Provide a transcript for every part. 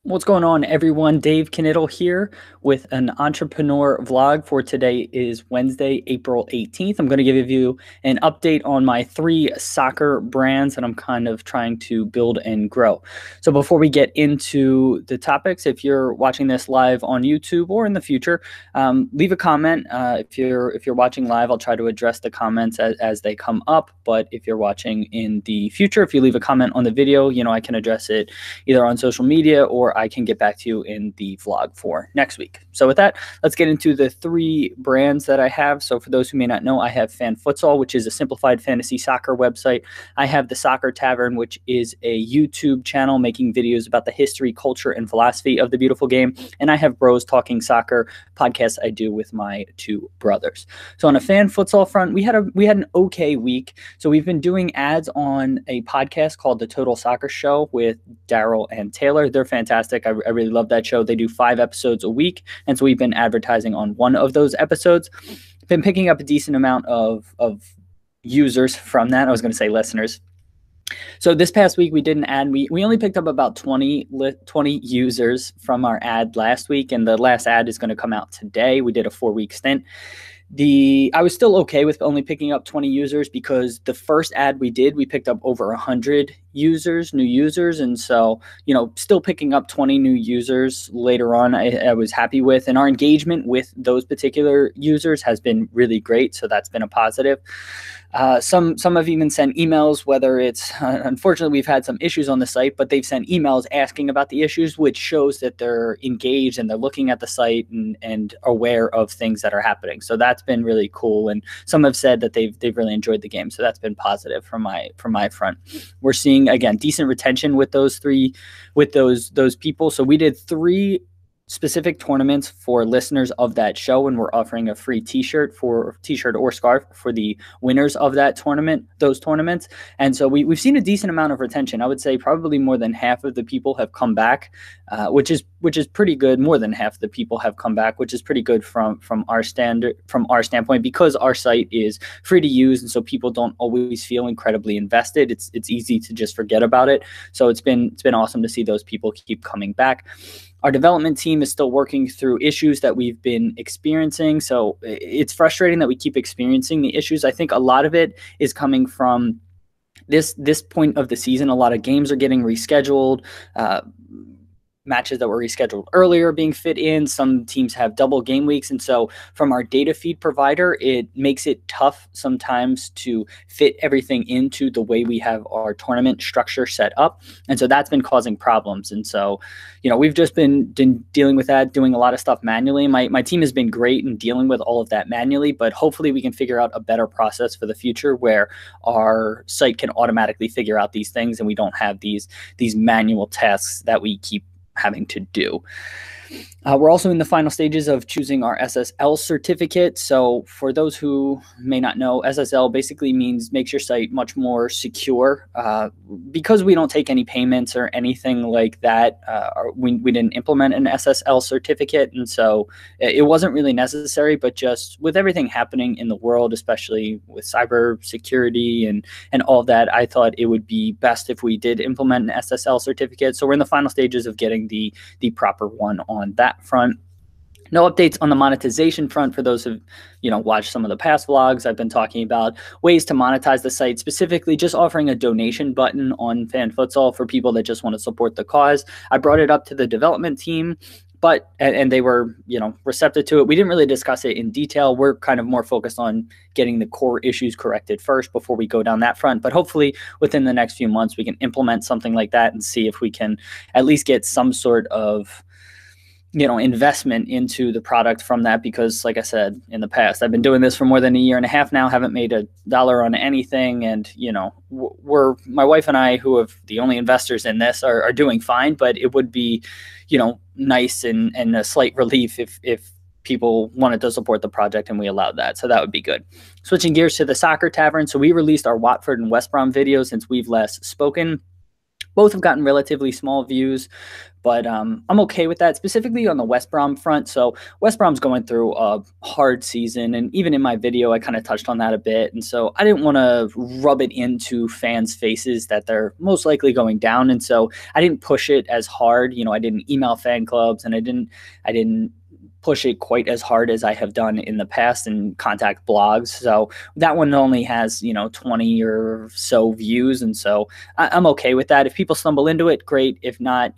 What's going on, everyone? Dave Knittel here with an entrepreneur vlog for today is Wednesday, April 18th. I'm going to give you an update on my 3 soccer brands that I'm kind of trying to build and grow. So before we get into the topics, if you're watching this live on YouTube or in the future, leave a comment. If you're watching live, I'll try to address the comments as they come up. But if you're watching in the future, if you leave a comment on the video, I can address it either on social media or I can get back to you in the vlog for next week. So with that, let's get into the 3 brands that I have. So for those who may not know, I have Futsal, which is a simplified fantasy soccer website. I have the Soccer Tavern, which is a YouTube channel making videos about the history, culture, and philosophy of the beautiful game. And I have Bros Talking Soccer podcast I do with my 2 brothers. So on a Futsal front, we had an okay week. So we've been doing ads on a podcast called The Total Soccer Show with Daryl and Taylor. They're fantastic. I really love that show. They do 5 episodes a week. And so we've been advertising on one of those episodes. Been picking up a decent amount of users from that. I was going to say listeners. So this past week we did an ad. We only picked up about 20 users from our ad last week. And the last ad is going to come out today. We did a 4-week stint. I was still okay with only picking up 20 users because the first ad we did, we picked up over 100 new users. And so, still picking up 20 new users later on, I was happy with. And our engagement with those particular users has been really great. So that's been a positive. Some have even sent emails, whether it's, unfortunately, we've had some issues on the site, but they've sent emails asking about the issues, which shows that they're engaged and they're looking at the site and aware of things that are happening. So that's been really cool. And some have said that they've really enjoyed the game. So that's been positive from my front. We're seeing, again, decent retention with those people. So we did 3 specific tournaments for listeners of that show, and we're offering a free t-shirt or scarf for the winners of those tournaments. And so we've seen a decent amount of retention. I would say probably more than half of the people have come back, which is pretty good. More than half of the people have come back, which is pretty good from our standpoint, because our site is free to use, and so people don't always feel incredibly invested. It's easy to just forget about it. So it's been awesome to see those people keep coming back. Our development team is still working through issues that we've been experiencing. So it's frustrating that we keep experiencing the issues. I think a lot of it is coming from this point of the season. A lot of games are getting rescheduled. Matches that were rescheduled earlier being fit in. Some teams have double game weeks. And so from our data feed provider, it makes it tough sometimes to fit everything into the way we have our tournament structure set up. And so that's been causing problems. And so, we've just been dealing with that, doing a lot of stuff manually. My team has been great in dealing with all of that manually, but hopefully we can figure out a better process for the future where our site can automatically figure out these things and we don't have these manual tasks that we keep having to do. We're also in the final stages of choosing our SSL certificate. So for those who may not know, SSL basically means makes your site much more secure. Because we don't take any payments or anything like that, we didn't implement an SSL certificate. And so it wasn't really necessary, but just with everything happening in the world, especially with cyber security and all of that, I thought it would be best if we did implement an SSL certificate. So we're in the final stages of getting the proper one on that front. No updates on the monetization front. For those who've watched some of the past vlogs, I've been talking about ways to monetize the site, specifically just offering a donation button on Futsal for people that just want to support the cause. I brought it up to the development team, and they were receptive to it. We didn't really discuss it in detail. We're kind of more focused on getting the core issues corrected first before we go down that front. But hopefully within the next few months we can implement something like that and see if we can at least get some sort of investment into the product from that, because like I said in the past, I've been doing this for more than a year and a half now, haven't made $1 on anything. And, my wife and I, who are the only investors in this, are doing fine, but it would be, nice and a slight relief if people wanted to support the project and we allowed that. So that would be good. Switching gears to the Soccer Tavern. So we released our Watford and West Brom videos since we've last spoken. Both have gotten relatively small views, but I'm okay with that, specifically on the West Brom front. So West Brom's going through a hard season, and even in my video, I kind of touched on that a bit. And so I didn't want to rub it into fans' faces that they're most likely going down, and so I didn't push it as hard. I didn't email fan clubs, and I didn't push it quite as hard as I have done in the past and contact blogs. So that one only has, 20 or so views. And so I'm okay with that. If people stumble into it, great. If not,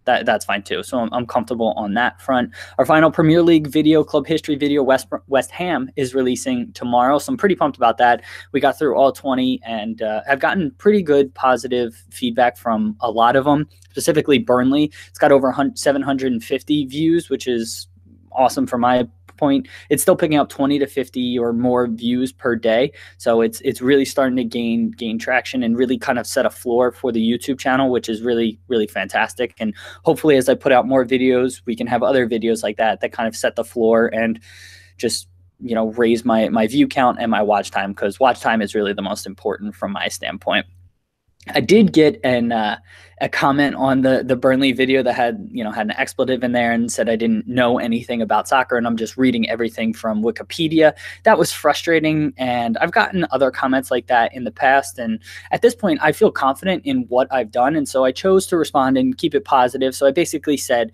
that's fine too. So I'm comfortable on that front. Our final Premier League video, club history video, West Ham is releasing tomorrow. So I'm pretty pumped about that. We got through all 20 and have gotten pretty good positive feedback from a lot of them, specifically Burnley. It's got over 750 views, which is awesome for my point. It's still picking up 20 to 50 or more views per day. So it's really starting to gain traction and really kind of set a floor for the YouTube channel, which is really, really fantastic. And hopefully as I put out more videos, we can have other videos like that kind of set the floor and just, raise my view count and my watch time, because watch time is really the most important from my standpoint. I did get a comment on the Burnley video that had an expletive in there and said I didn't know anything about soccer and I'm just reading everything from Wikipedia. That was frustrating, and I've gotten other comments like that in the past, and at this point I feel confident in what I've done, and so I chose to respond and keep it positive. So I basically said,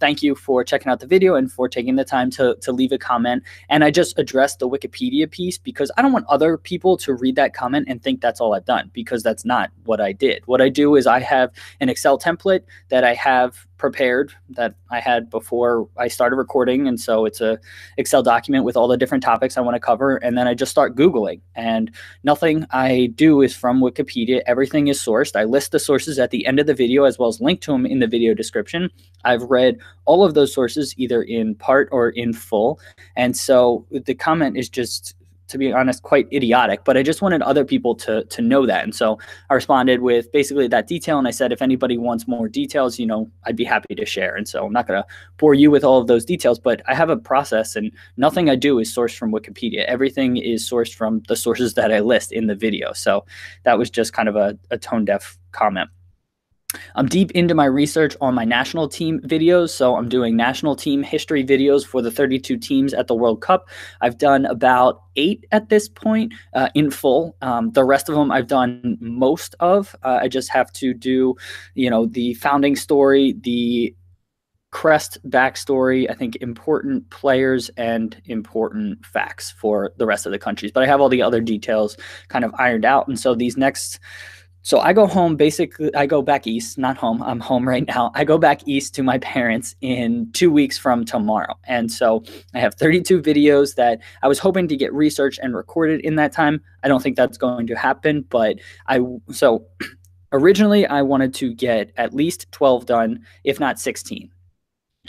thank you for checking out the video and for taking the time to leave a comment, and I just addressed the Wikipedia piece because I don't want other people to read that comment and think that's all I've done, because that's not what I did. What I do is I have an Excel template that I have prepared that I had before I started recording. And so it's a Excel document with all the different topics I want to cover. And then I just start Googling, and nothing I do is from Wikipedia. Everything is sourced. I list the sources at the end of the video as well as link to them in the video description. I've read all of those sources either in part or in full. And so the comment is just, to be honest, quite idiotic, but I just wanted other people to know that. And so I responded with basically that detail. And I said, if anybody wants more details, I'd be happy to share. And so I'm not going to bore you with all of those details, but I have a process, and nothing I do is sourced from Wikipedia. Everything is sourced from the sources that I list in the video. So that was just kind of a tone deaf comment. I'm deep into my research on my national team videos. So I'm doing national team history videos for the 32 teams at the World Cup. I've done about 8 at this point in full. The rest of them I've done most of. I just have to do, the founding story, the crest backstory, I think important players and important facts for the rest of the countries. But I have all the other details kind of ironed out. And so So I go home, basically, I go back east, not home. I'm home right now. I go back east to my parents in 2 weeks from tomorrow. And so I have 32 videos that I was hoping to get researched and recorded in that time. I don't think that's going to happen, but so originally I wanted to get at least 12 done, if not 16.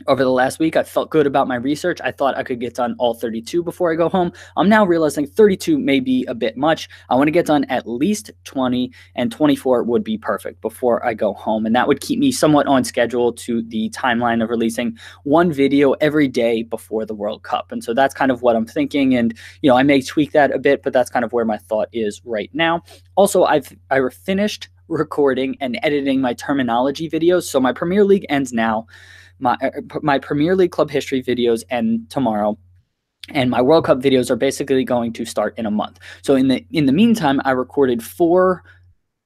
Over the last week, I felt good about my research. I thought I could get done all 32 before I go home. I'm now realizing 32 may be a bit much. I want to get done at least 20, and 24 would be perfect before I go home. And that would keep me somewhat on schedule to the timeline of releasing one video every day before the World Cup. And so that's kind of what I'm thinking. And, I may tweak that a bit, but that's kind of where my thought is right now. Also, I finished recording and editing my terminology videos. So my Premier League ends now. My Premier League club history videos end tomorrow, and my World Cup videos are basically going to start in a month. So in the meantime, I recorded 4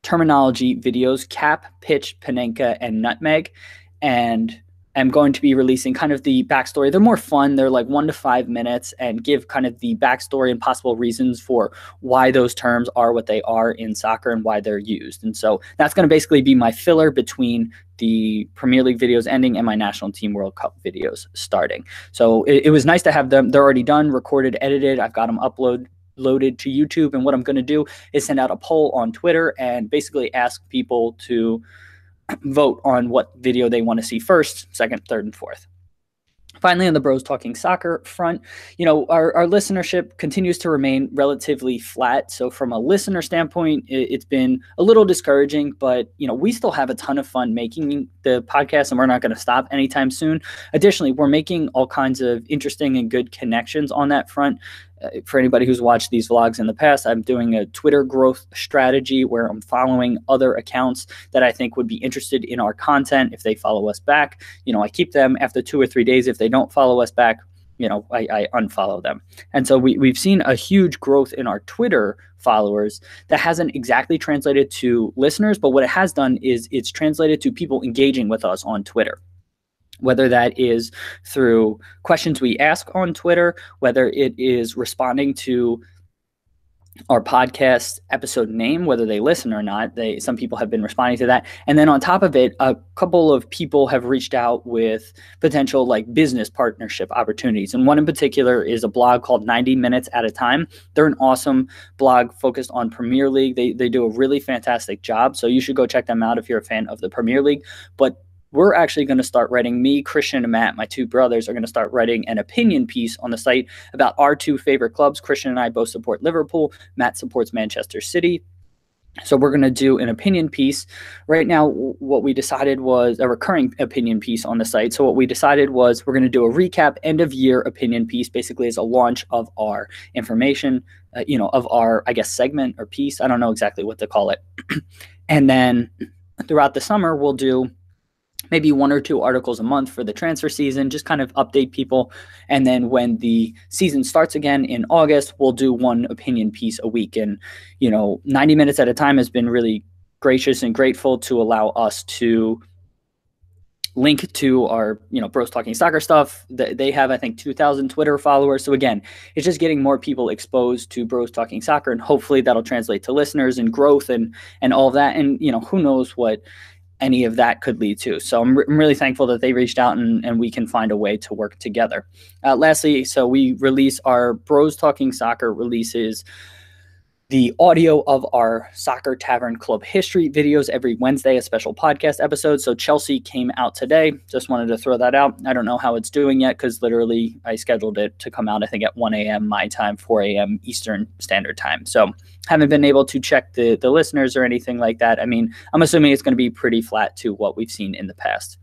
terminology videos: cap, pitch, panenka, and nutmeg, and I'm going to be releasing kind of the backstory. They're more fun. They're like 1 to 5 minutes and give kind of the backstory and possible reasons for why those terms are what they are in soccer and why they're used. And so that's going to basically be my filler between the Premier League videos ending and my National Team World Cup videos starting. So it was nice to have them. They're already done, recorded, edited. I've got them loaded to YouTube. And what I'm going to do is send out a poll on Twitter and basically ask people to vote on what video they want to see first, second, third, and fourth. Finally, on the Bros Talking Soccer front, our listenership continues to remain relatively flat. So from a listener standpoint, it's been a little discouraging, but, we still have a ton of fun making the podcast, and we're not going to stop anytime soon. Additionally, we're making all kinds of interesting and good connections on that front. for anybody who's watched these vlogs in the past, I'm doing a Twitter growth strategy where I'm following other accounts that I think would be interested in our content. If they follow us back, I keep them. After 2 or 3 days, if they don't follow us back, I unfollow them. And so we've seen a huge growth in our Twitter followers that hasn't exactly translated to listeners, but what it has done is it's translated to people engaging with us on Twitter. Whether that is through questions we ask on Twitter, whether it is responding to our podcast episode name, whether they listen or not. Some people have been responding to that. And then on top of it, a couple of people have reached out with potential business partnership opportunities. And one in particular is a blog called 90 Minutes at a Time. They're an awesome blog focused on Premier League. They do a really fantastic job. So you should go check them out if you're a fan of the Premier League. But we're actually going to start writing, me, Christian, and Matt, my two brothers, are going to start writing an opinion piece on the site about our two favorite clubs. Christian and I both support Liverpool. Matt supports Manchester City. So we're going to do an opinion piece. Right now, what we decided was a recurring opinion piece on the site. So what we decided was we're going to do a recap end-of-year opinion piece, basically as a launch of our information, of our, segment or piece. I don't know exactly what to call it. And then throughout the summer, we'll do maybe 1 or 2 articles a month for the transfer season, just kind of update people. And then when the season starts again in August, we'll do 1 opinion piece a week. And, 90 Minutes at a Time has been really gracious and grateful to allow us to link to our, Bros Talking Soccer stuff. They have, I think, 2,000 Twitter followers. So again, it's just getting more people exposed to Bros Talking Soccer, and hopefully that'll translate to listeners and growth and all of that. And, who knows what any of that could lead to. So I'm really thankful that they reached out and we can find a way to work together. Lastly, so we release our Bros Talking Soccer releases the audio of our Soccer Tavern Club history videos every Wednesday, a special podcast episode. So Chelsea came out today. Just wanted to throw that out. I don't know how it's doing yet because literally I scheduled it to come out, I think, at 1 a.m. my time, 4 a.m. Eastern Standard Time. So haven't been able to check the listeners or anything like that. I mean, I'm assuming it's going to be pretty flat to what we've seen in the past.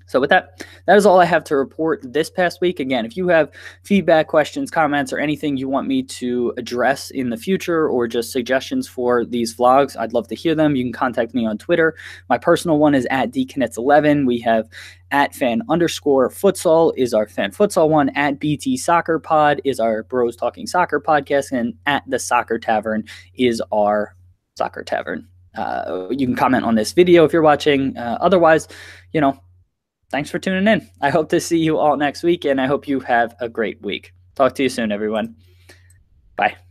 So with that is all I have to report this past week. Again, if you have feedback, questions, comments, or anything you want me to address in the future or just suggestions for these vlogs, I'd love to hear them. You can contact me on Twitter. My personal one is at DConnets11. We have at @fan_futsal is our fan futsal one. At BT Soccer Pod is our Bros Talking Soccer podcast. And at the Soccer Tavern is our Soccer Tavern. You can comment on this video if you're watching. Otherwise, thanks for tuning in. I hope to see you all next week, and I hope you have a great week. Talk to you soon, everyone. Bye.